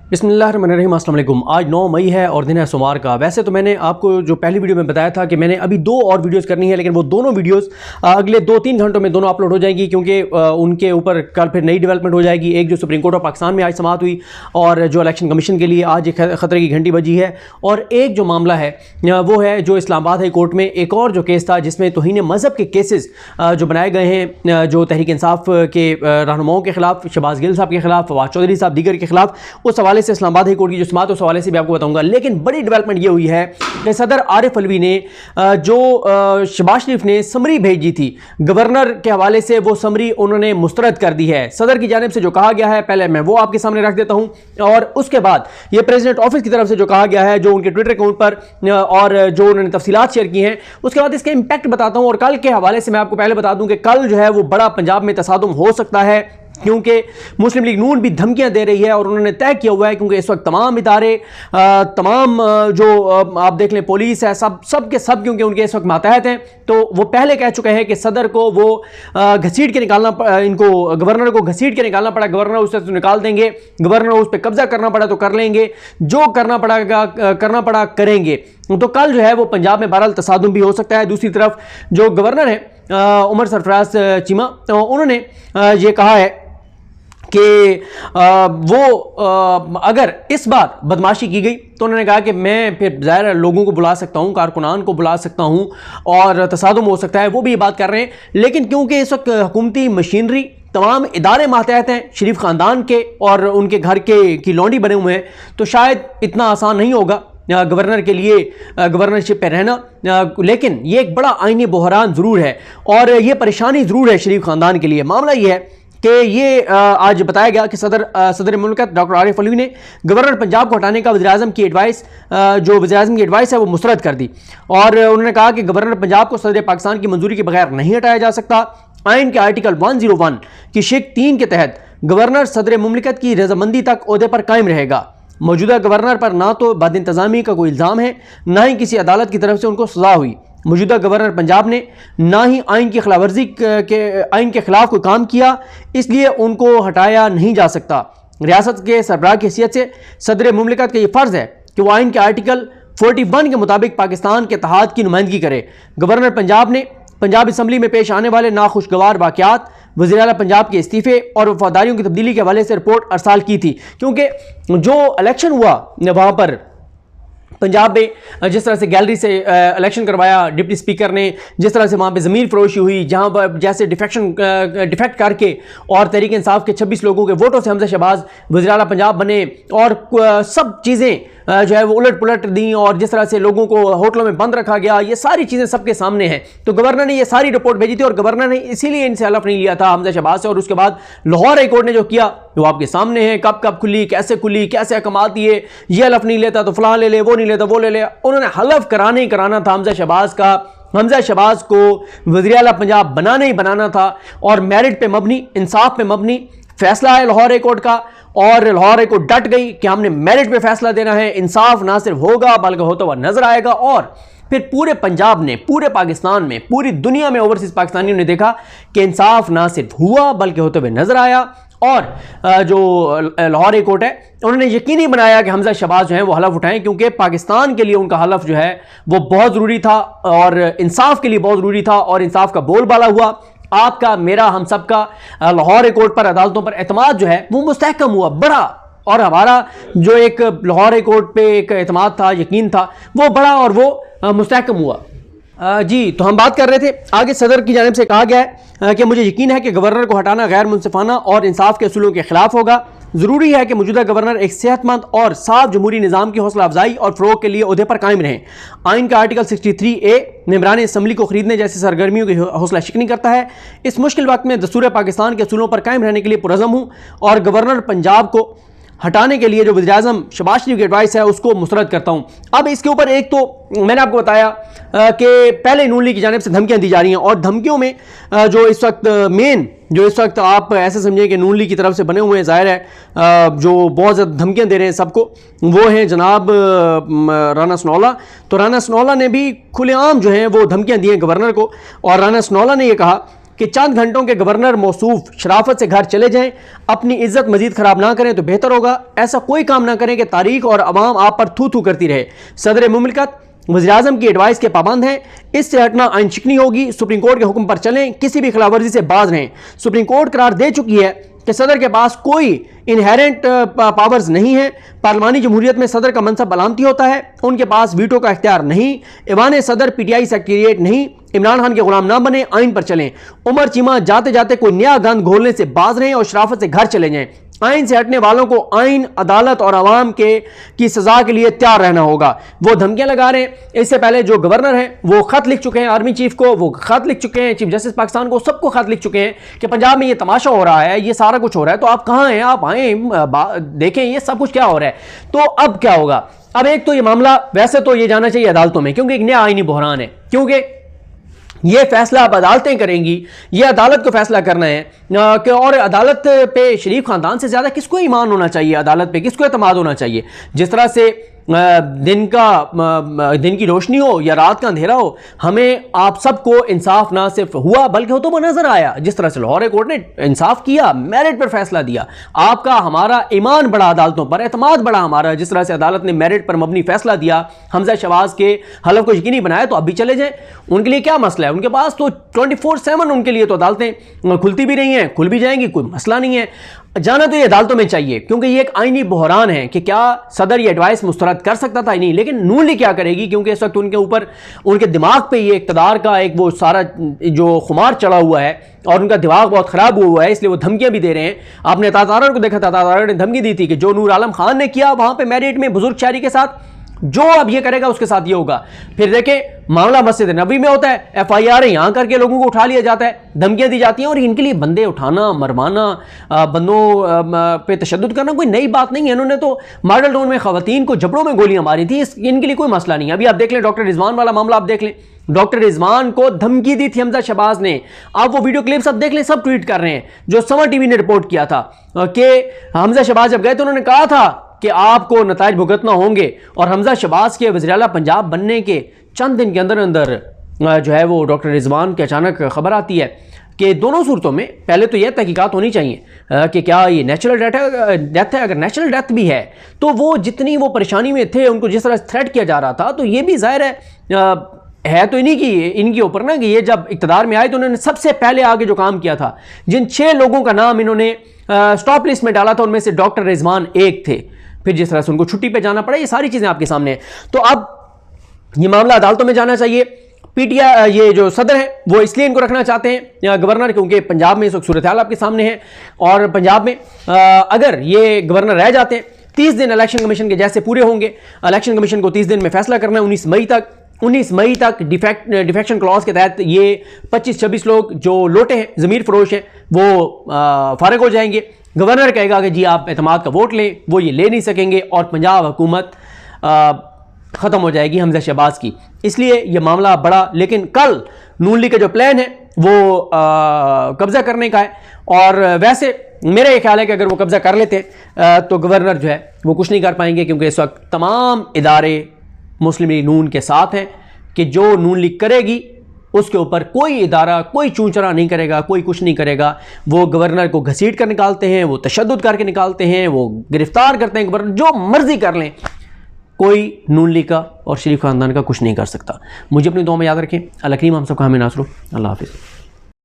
बिस्मिल्लाहिर्रहमानिर्रहीम, अस्सलाम वालेकुम। आज 9 मई है और दिन है सोमवार का। वैसे तो मैंने आपको जो पहली वीडियो में बताया था कि मैंने अभी 2 और वीडियोस करनी है, लेकिन वो दोनों वीडियोस अगले 2-3 घंटों में दोनों अपलोड हो जाएंगी, क्योंकि उनके ऊपर कल फिर नई डेवलपमेंट हो जाएगी। एक जो सुप्रीम कोर्ट ऑफ पाकिस्तान में आज समाअत हुई और जो इलेक्शन कमीशन के लिए आज एक ख़तरे की घंटी बजी है, और एक जो मामला है वो है जो इस्लामाबाद हाई कोर्ट में एक और जो केस था जिसमें तौहीन मज़हब के केसेस जो बनाए गए हैं, जो तहरीक इंसाफ के रहनुमाओं के खिलाफ, शहबाज गिल साहब के खिलाफ, फवाद चौधरी साहब दीगर के खिलाफ, उस हवाले से इस्लामाबाद हाई कोर्ट की जो समाअत उस हवाले से भी आपको बताऊंगा। लेकिन बड़ी डेवलपमेंट ये हुई है कि सदर आरिफ अलवी ने जो शहबाज शरीफ ने समरी भेजी थी गवर्नर के हवाले से, वो समरी उन्होंने मुस्तरद कर दी है। सदर की जानिब से जो कहा गया है, पहले मैं वो आपके सामने रख देता हूं, और उसके बाद ये प्रेसिडेंट ऑफिस की तरफ से जो कहा गया है, जो उनके ट्विटर अकाउंट पर और जो उन्होंने तफसीलात शेयर की हैं, उसके बाद इसके इंपैक्ट बताता हूं। और कल के हवाले से मैं आपको पहले बता दूं कि कल जो है वो बड़ा पंजाब में तसादुम हो सकता है, क्योंकि मुस्लिम लीग नून भी धमकियां दे रही है और उन्होंने तय किया हुआ है, क्योंकि इस वक्त तमाम इदारे, तमाम जो आप देख लें पुलिस है, सब के सब क्योंकि उनके इस वक्त मातहत हैं, तो वो पहले कह चुके हैं कि सदर को वो घसीट के निकालना, इनको गवर्नर को घसीट के निकालना पड़ा, गवर्नर उससे तो निकाल देंगे, गवर्नर उस पर कब्जा करना पड़ा तो कर लेंगे, जो करना पड़ा करेंगे। तो कल जो है वो पंजाब में बहरहाल तसादुम भी हो सकता है। दूसरी तरफ जो गवर्नर है उमर सरफराज चीमा, तो उन्होंने ये कहा है कि वो अगर इस बार बदमाशी की गई तो उन्होंने कहा कि मैं फिर ज़ाहिर लोगों को बुला सकता हूँ, कारकुनान को बुला सकता हूँ और तसादुम हो सकता है, वो भी ये बात कर रहे हैं। लेकिन क्योंकि इस वक्त हुकूमती मशीनरी, तमाम इदारे मातहत हैं शरीफ ख़ानदान के और उनके घर की लौंडी बने हुए हैं, तो शायद इतना आसान नहीं होगा गवर्नर के लिए गवर्नरशिप पे रहना। लेकिन ये एक बड़ा आईनी बहरान ज़रूर है और ये परेशानी ज़रूर है शरीफ ख़ानदान के लिए। मामला ये है कि ये आज बताया गया कि सदर मुल्कत डॉक्टर आरिफ अलवी ने गवर्नर पंजाब को हटाने का वज़ीर-ए-आज़म की एडवाइस, जो वज़ीर-ए-आज़म की एडवाइस है वो मुस्तरद कर दी, और उन्होंने कहा कि गवर्नर पंजाब को सदर पाकिस्तान की मंजूरी के बगैर नहीं हटाया जा सकता। आइन के आर्टिकल 101 की शिक 3 के तहत गवर्नर सदर मुमलिकत की रजामंदी तक ओहदे पर कायम रहेगा। मौजूदा गवर्नर पर ना तो बदइंतज़ामी का कोई इल्ज़ाम है, ना ही किसी अदालत की तरफ से उनको सज़ा हुई। मौजूदा गवर्नर पंजाब ने ना ही आइन की खिलाफवर्जी आइन के खिलाफ कोई काम किया, इसलिए उनको हटाया नहीं जा सकता। रियासत के सरबराह की हैसियत से सदर मुमलिकत का ये फ़र्ज़ है कि वह आइन के आर्टिकल 41 के मुताबिक पाकिस्तान के इत्तेहाद की नुमाइंदगी करे। गवर्नर पंजाब ने पंजाब असम्बली में पेश आने वाले नाखुशगवार वाक़यात, वज़ीर आला पंजाब के इस्तीफ़े और वफादारियों की तब्दीली के हवाले से रिपोर्ट अरसाल की थी, क्योंकि जो इलेक्शन हुआ वहाँ पर पंजाब में, जिस तरह से गैलरी से इलेक्शन करवाया डिप्टी स्पीकर ने, जिस तरह से वहाँ पे ज़मीन फरोशी हुई, जहाँ पर जैसे डिफेक्ट करके और तहरीक इंसाफ के 26 लोगों के वोटों से हमजा शहबाज वज़ीर आला पंजाब बने, और सब चीज़ें जो है वो उलट पुलट दी, और जिस तरह से लोगों को होटलों में बंद रखा गया, ये सारी चीज़ें सबके सामने हैं। तो गवर्नर ने ये सारी रिपोर्ट भेजी थी और गवर्नर ने इसीलिए इनसे हलफ नहीं लिया था हमजा शहबाज से। और उसके बाद लाहौर हाई कोर्ट ने जो किया वो आपके सामने है, कब खुली, कैसे अहकामात दिए, ये हलफ नहीं लेता तो फलां ले ले, वो नहीं लेता वो ले ले। उन्होंने हलफ कराना ही कराना था हमजा शहबाज का, हमजा शहबाज को वज़ीर आला पंजाब बनाना ही बनाना था, और मेरिट पे मबनी, इंसाफ पे मबनी फैसला है लाहौर हाई कोर्ट का, और लाहौर हाई कोर्ट डट गई कि हमने मेरिट पे फैसला देना है। इंसाफ ना सिर्फ होगा बल्कि होता हुआ नजर आएगा। और फिर पूरे पंजाब ने, पूरे पाकिस्तान में, पूरी दुनिया में ओवरसीज पाकिस्तानियों ने देखा कि इंसाफ ना सिर्फ हुआ बल्कि होते हुए नजर आया। और जो लाहौर हाई कोर्ट है उन्होंने यकीनी बनाया कि हमजा शहबाज जो है वो हलफ उठाएं, क्योंकि पाकिस्तान के लिए उनका हलफ जो है वो बहुत ज़रूरी था और इंसाफ के लिए बहुत ज़रूरी था, और इंसाफ का बोलबाला हुआ। आपका, मेरा, हम सब का लाहौर हाई कोर्ट पर, अदालतों पर एतमाद जो है वो मुस्तहकम हुआ, बड़ा। और हमारा जो एक लाहौर हाई कोर्ट पे एक एतमाद था, यकीन था, वो बड़ा और वो मुस्तहकम हुआ। जी, तो हम बात कर रहे थे आगे। सदर की जानिब से कहा गया है कि मुझे यकीन है कि गवर्नर को हटाना गैर मुनसिफाना और इंसाफ के असूलों के खिलाफ होगा। ज़रूरी है कि मौजूदा गवर्नर एक सेहतमंद और साफ जमहूरी निज़ाम की हौसला अफजाई और फ़रोग के लिए ओहदे पर कायम रहें। आइन का आर्टिकल 63A मेंबरान असम्बली को खरीदने जैसी सरगर्मियों की हौसला शिकनी करता है। इस मुश्किल वक्त में दस्तूर पाकिस्तान के असूलों पर कायम रहने के लिए पुरज़म हूँ, और गवर्नर पंजाब को हटाने के लिए जो वज़ीर-ए-आज़म शहबाज शरीफ की एडवाइस है उसको मुस्तरद करता हूँ। अब इसके ऊपर एक तो मैंने आपको बताया कि पहले नून लीग की जानिब से धमकियाँ दी जा रही हैं, और धमकियों में जो इस वक्त आप ऐसे समझें कि नून लीग की तरफ से बने हुए हैं, ज़ाहिर है जो बहुत ज़्यादा धमकियाँ दे रहे हैं सबको, वो हैं जनाब राना सनौला। तो राना सनौला ने भी खुलेआम जो है वो धमकियाँ दी हैं गवर्नर को, और राना सनौला ने यह कहा कि चंद घंटों के गवर्नर मौसूफ शराफत से घर चले जाएं, अपनी इज्जत मजीद खराब ना करें तो बेहतर होगा। ऐसा कोई काम ना करें कि तारीख और अवाम आप पर थू थू करती रहे। सदर मुमलिकत वज़ीर-ए-आज़म की एडवाइस के पाबंद हैं, इससे हटना आइन शिकनी होगी। सुप्रीम कोर्ट के हुक्म पर चलें, किसी भी खिलाफवर्जी से बाज रहें। सुप्रीम कोर्ट करार दे चुकी है कि सदर के पास कोई इनहेरेंट पावर्स नहीं है। पार्लिमानी जमहूरियत में सदर का मनसब अलामती होता है, उनके पास वीटो का इख्तियार नहीं। ईवान सदर PTI सेक्रेटेरिएट नहीं। इमरान खान के गुलाम ना बने, आइन पर चलें। उमर चीमा जाते जाते कोई नया गंद घोलने से बाज रहें और शराफत से घर चले जाएं। आइन से हटने वालों को आइन, अदालत और अवाम की सजा के लिए तैयार रहना होगा। वो धमकियां लगा रहे हैं। इससे पहले जो गवर्नर हैं वो खत लिख चुके हैं आर्मी चीफ को, वो खत लिख चुके हैं चीफ जस्टिस पाकिस्तान को, सबको खत लिख चुके हैं कि पंजाब में ये तमाशा हो रहा है, ये सारा कुछ हो रहा है, तो आप कहाँ हैं, आप आए देखें ये सब कुछ क्या हो रहा है। तो अब क्या होगा? अब एक तो ये मामला वैसे तो ये जाना चाहिए अदालतों में, क्योंकि एक नया आईनी बहरान है, क्योंकि ये फैसला अब अदालतें करेंगी, ये अदालत को फैसला करना है कि और अदालत पे शरीफ खानदान से ज़्यादा किसको ईमान होना चाहिए, अदालत पे किसको एतमाद होना चाहिए। जिस तरह से दिन की रोशनी हो या रात का अंधेरा हो, हमें आप सबको इंसाफ ना सिर्फ हुआ बल्कि हो तो वो नजर आया। जिस तरह से लाहौर कोर्ट ने इंसाफ किया, मेरिट पर फैसला दिया, आपका हमारा ईमान बढ़ा, अदालतों पर एतमाद बढ़ा हमारा। जिस तरह से अदालत ने मेरिट पर मबनी फैसला दिया, हमजा शहबाज के हलफ को यकीनी बनाया, तो अब भी चले जाएं, उनके लिए क्या मसला है। उनके पास तो 24/7 उनके लिए तो अदालतें खुलती भी रही हैं, खुल भी जाएंगी, कोई मसला नहीं है। जाना तो ये अदालतों में चाहिए, क्योंकि ये एक आईनी बहरान है कि क्या सदर ये एडवाइस मुस्तरद कर सकता था, नहीं, लेकिन नून लीग क्या करेगी, क्योंकि इस वक्त उनके ऊपर, उनके दिमाग पे ये इक़्तिदार का एक वो सारा जो खुमार चढ़ा हुआ है और उनका दिमाग बहुत ख़राब हुआ है, इसलिए वो धमकियां भी दे रहे हैं। आपने तातारा को देखा था, तातारा ने धमकी दी थी कि जो नूर आलम खान ने किया वहाँ पर मेरिट में बुजुर्ग शायरी के साथ, जो अब ये करेगा उसके साथ ये होगा। फिर देखें मामला मस्जिद नबी में होता है, FIR यहां करके लोगों को उठा लिया जाता है, धमकियां दी जाती हैं, और इनके लिए बंदे उठाना, मरवाना, बंदों पे तशद्दुद करना कोई नई बात नहीं है। इन्होंने तो मॉडल टाउन में खवातीन को जबड़ों में गोलियां मारी थी, इनके लिए कोई मसला नहीं है। अभी आप देख लें डॉक्टर रिजवान वाला मामला, आप देख लें, डॉक्टर रिजवान को धमकी दी थी हमजा शहबाज ने। आप वो वीडियो क्लिप सब देख लें, सब ट्वीट कर रहे हैं, जो समर टीवी ने रिपोर्ट किया था कि हमजा शहबाज जब गए तो उन्होंने कहा था कि आपको नताइज भुगतना होंगे, और हमजा शहबाज के वज़ीर-ए-आला पंजाब बनने के चंद दिन के अंदर अंदर जो है वो डॉक्टर रिजवान की अचानक खबर आती है कि दोनों सूरतों में पहले तो यह तहकीकात होनी चाहिए कि क्या ये नेचुरल डेथ है। अगर नेचुरल डेथ भी है तो वो जितनी वो परेशानी में थे, उनको जिस तरह थ्रेट किया जा रहा था, तो ये भी जाहिर है तो इन्हीं की, इनके ऊपर ना, कि ये जब इक़्तिदार में आए तो उन्होंने सबसे पहले आगे जो काम किया था, जिन 6 लोगों का नाम इन्होंने स्टॉप लिस्ट में डाला था, उनमें से डॉक्टर रिजवान एक थे। फिर जिस तरह से उनको छुट्टी पे जाना पड़ा, ये सारी चीज़ें आपके सामने हैं। तो अब ये मामला अदालतों में जाना चाहिए। PTI ये जो सदर है वो इसलिए इनको रखना चाहते हैं गवर्नर, क्योंकि पंजाब में इस वक्त सूरत हाल आपके सामने है, और पंजाब में अगर ये गवर्नर रह जाते हैं, 30 दिन इलेक्शन कमीशन के जैसे पूरे होंगे। इलेक्शन कमीशन को 30 दिन में फैसला करना है, 19 मई तक डिफेक्शन क्लॉज के तहत ये 25-26 लोग जो लोटे हैं, ज़मीर फरोश हैं, वो फारिग हो जाएंगे। गवर्नर कहेगा कि जी आप एतमाद का वोट लें, वो ये ले नहीं सकेंगे, और पंजाब हुकूमत ख़त्म हो जाएगी हमजा शहबाज की। इसलिए ये मामला बड़ा, लेकिन कल नून लीग का जो प्लान है वो कब्ज़ा करने का है, और वैसे मेरा ये ख्याल है कि अगर वो कब्ज़ा कर लेते तो गवर्नर जो है वो कुछ नहीं कर पाएंगे, क्योंकि इस वक्त तमाम इदारे मुस्लिम लीग नून के साथ हैं कि जो नून लीग करेगी उसके ऊपर कोई इदारा कोई चूंचरा नहीं करेगा, कोई कुछ नहीं करेगा। वो गवर्नर को घसीट कर निकालते हैं, वो तशद्दुद करके निकालते हैं, वो गिरफ्तार करते हैं, गवर्नर जो मर्जी कर लें, कोई नून लीग का और शरीफ खानदान का कुछ नहीं कर सकता। मुझे अपनी दुआ में याद रखें। अल्लाह करीम हम सबका हमें नासरो। अल्लाह हाफिज़।